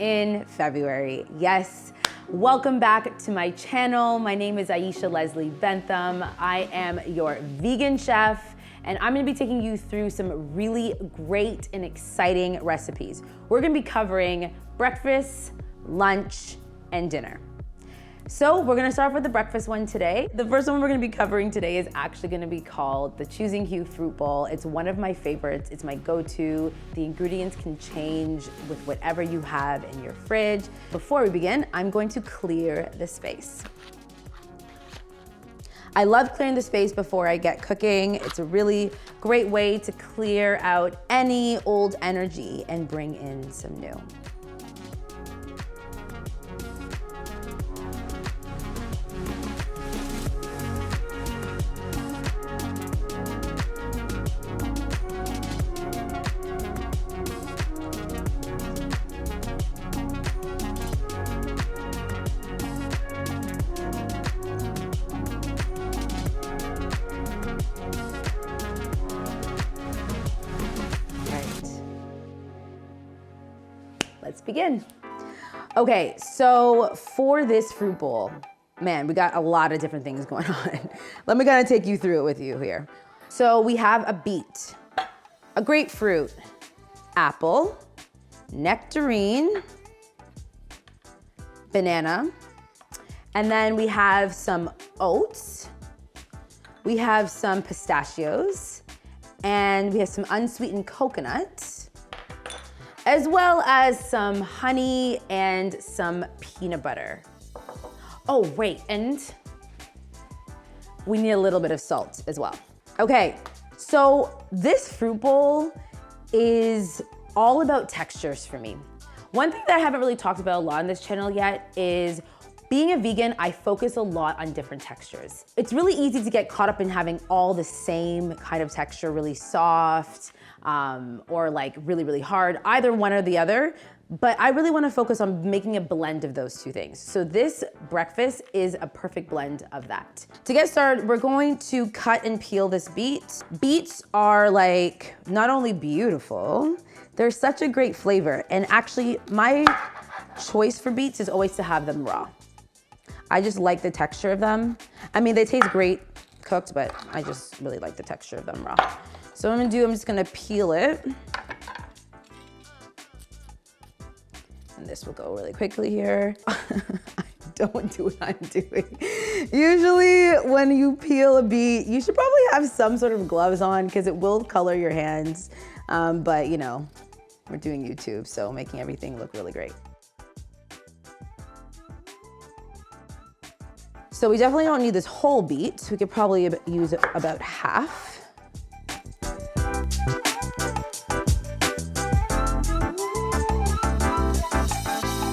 in February. Yes, welcome back to my channel. My name is Aisha Leslie Bentham. I am your vegan chef, and I'm gonna be taking you through some really great and exciting recipes. We're gonna be covering breakfast, lunch, and dinner. So we're gonna start with the breakfast one today. The first one we're gonna be covering today is actually gonna be called the Choosing Hue Fruit Bowl. It's one of my favorites. It's my go-to. The ingredients can change with whatever you have in your fridge. Before we begin, I'm going to clear the space. I love clearing the space before I get cooking. It's a really great way to clear out any old energy and bring in some new. Let's begin. Okay, so for this fruit bowl, man, we got a lot of different things going on. Let me kind of take you through it with you here. So we have a beet, a grapefruit, apple, nectarine, banana, and then we have some oats, we have some pistachios, and we have some unsweetened coconut, as well as some honey and some peanut butter. Oh, wait, and we need a little bit of salt as well. Okay, so this fruit bowl is all about textures for me. One thing that I haven't really talked about a lot on this channel yet is being a vegan, I focus a lot on different textures. It's really easy to get caught up in having all the same kind of texture, really soft, or like really, really hard, either one or the other. But I really wanna focus on making a blend of those two things. So this breakfast is a perfect blend of that. To get started, we're going to cut and peel this beet. Beets are like, not only beautiful, they're such a great flavor. And actually, my choice for beets is always to have them raw. I just like the texture of them. I mean, they taste great cooked, but I just really like the texture of them raw. So what I'm just gonna peel it. And this will go really quickly here. I don't do what I'm doing. Usually when you peel a beet, you should probably have some sort of gloves on because it will color your hands. But you know, we're doing YouTube, so making everything look really great. So we definitely don't need this whole beet. We could probably use about half.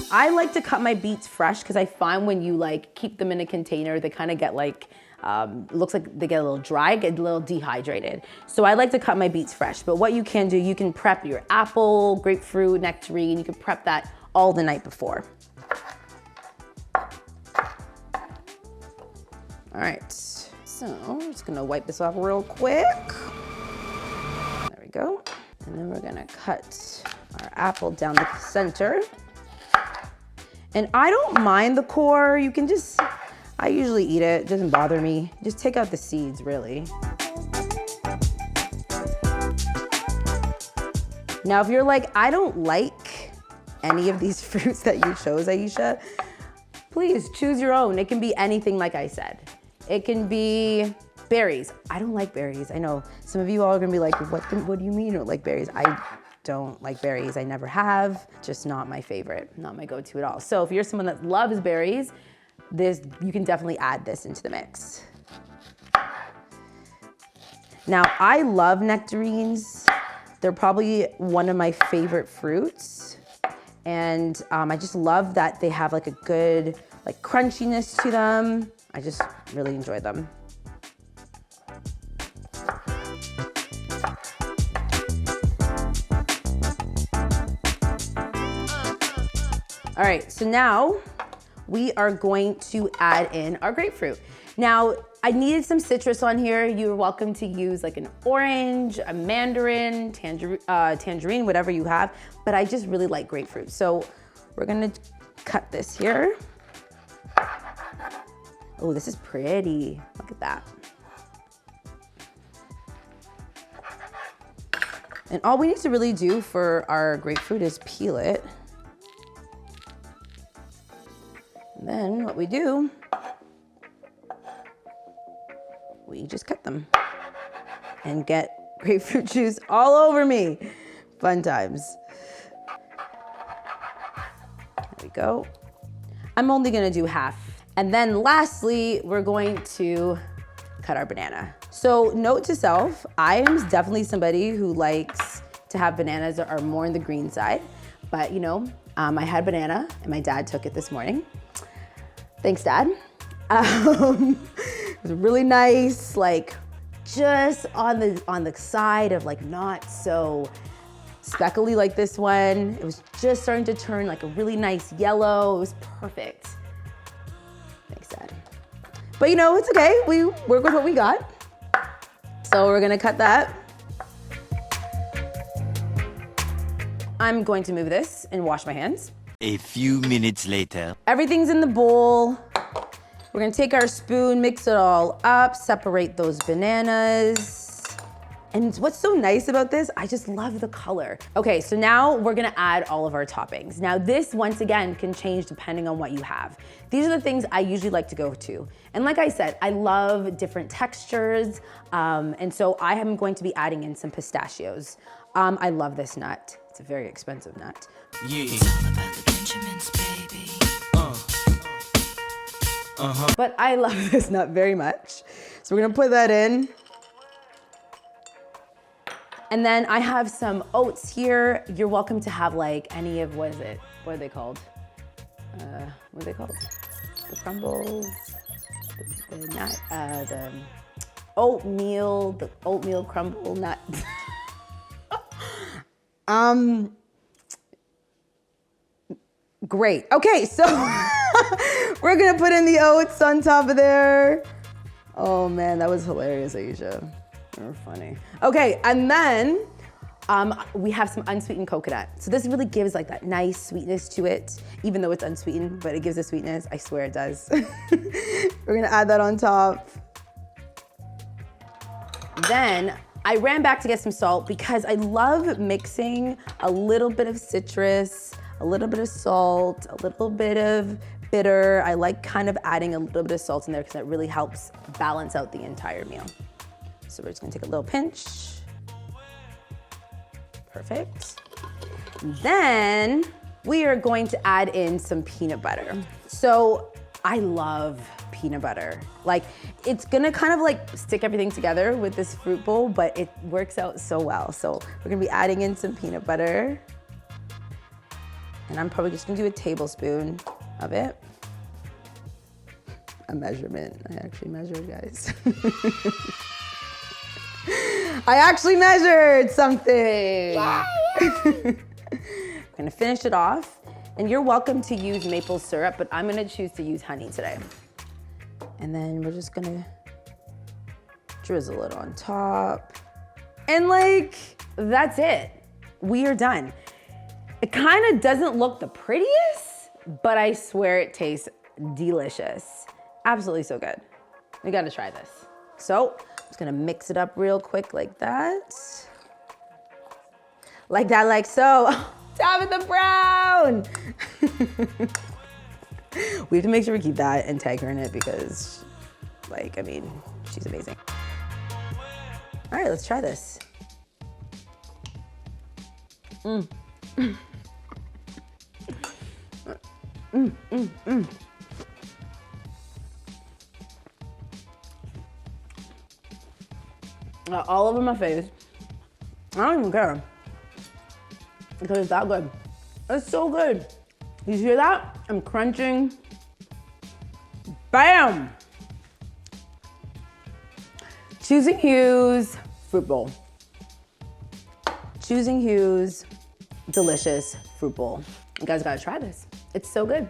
I like to cut my beets fresh because I find when you like keep them in a container, they kind of get like, looks like they get a little dry, get a little dehydrated. So I like to cut my beets fresh. But what you can do, you can prep your apple, grapefruit, nectarine. You can prep that all the night before. All right, so I'm just gonna wipe this off real quick. There we go. And then we're gonna cut our apple down the center. And I don't mind the core. You can just, I usually eat it. It doesn't bother me. Just take out the seeds, really. Now, if you're like, I don't like any of these fruits that you chose, Aisha, please choose your own. It can be anything, like I said. It can be berries. I don't like berries. I know some of you all are gonna be like, what do you mean you don't like berries? I don't like berries. I never have. Just not my favorite, not my go-to at all. So if you're someone that loves berries, you can definitely add this into the mix. Now, I love nectarines. They're probably one of my favorite fruits. And I just love that they have like a good like crunchiness to them. I just really enjoy them. All right, so now we are going to add in our grapefruit. Now, I needed some citrus on here. You're welcome to use like an orange, a mandarin, tangerine, whatever you have, but I just really like grapefruit. So we're gonna cut this here. Oh, this is pretty. Look at that. And all we need to really do for our grapefruit is peel it. And then what we do, we just cut them and get grapefruit juice all over me. Fun times. There we go. I'm only gonna do half. And then lastly, we're going to cut our banana. So note to self, I am definitely somebody who likes to have bananas that are more on the green side. But you know, I had banana and my dad took it this morning. Thanks, Dad. It was really nice, like just on the side of like not so speckly like this one. It was just starting to turn like a really nice yellow. It was perfect. Thanks, Dad. But you know, it's okay. We work with what we got. So we're gonna cut that. I'm going to move this and wash my hands. A few minutes later. Everything's in the bowl. We're gonna take our spoon, mix it all up, separate those bananas. And what's so nice about this, I just love the color. Okay, so now we're gonna add all of our toppings. Now this, once again, can change depending on what you have. These are the things I usually like to go to. And like I said, I love different textures. And so I am going to be adding in some pistachios. I love this nut. It's a very expensive nut. Yeah. But I love this nut very much. So we're gonna put that in. And then I have some oats here. You're welcome to have like any of, what are they called? What are they called? The crumbles, the nut, the oatmeal crumble nut. Great, okay, so we're gonna put in the oats on top of there. Oh man, that was hilarious, Aisha. You're funny. Okay, and then we have some unsweetened coconut. So this really gives like that nice sweetness to it, even though it's unsweetened, but it gives a sweetness. I swear it does. We're gonna add that on top. Then I ran back to get some salt because I love mixing a little bit of citrus, a little bit of salt, a little bit of bitter. I like kind of adding a little bit of salt in there because that really helps balance out the entire meal. So we're just gonna take a little pinch. Perfect. Then we are going to add in some peanut butter. So I love peanut butter. Like, it's gonna kind of like stick everything together with this fruit bowl, but it works out so well. So we're gonna be adding in some peanut butter. And I'm probably just gonna do a tablespoon of it. A measurement, I actually measured, guys. I actually measured something. I'm gonna finish it off. And you're welcome to use maple syrup, but I'm gonna choose to use honey today. And then we're just gonna drizzle it on top. And like, that's it. We are done. It kind of doesn't look the prettiest, but I swear it tastes delicious. Absolutely so good. We gotta try this. So, I'm just gonna mix it up real quick like that. Like that, like so. Tabitha Brown! We have to make sure we keep that and tag her in it because, like, I mean, she's amazing. All right, let's try this. All over my face. I don't even care because it's that good. It's so good. You hear that? I'm crunching. Bam! Choosing Hues fruit bowl. Choosing Hues delicious fruit bowl. You guys gotta try this. It's so good.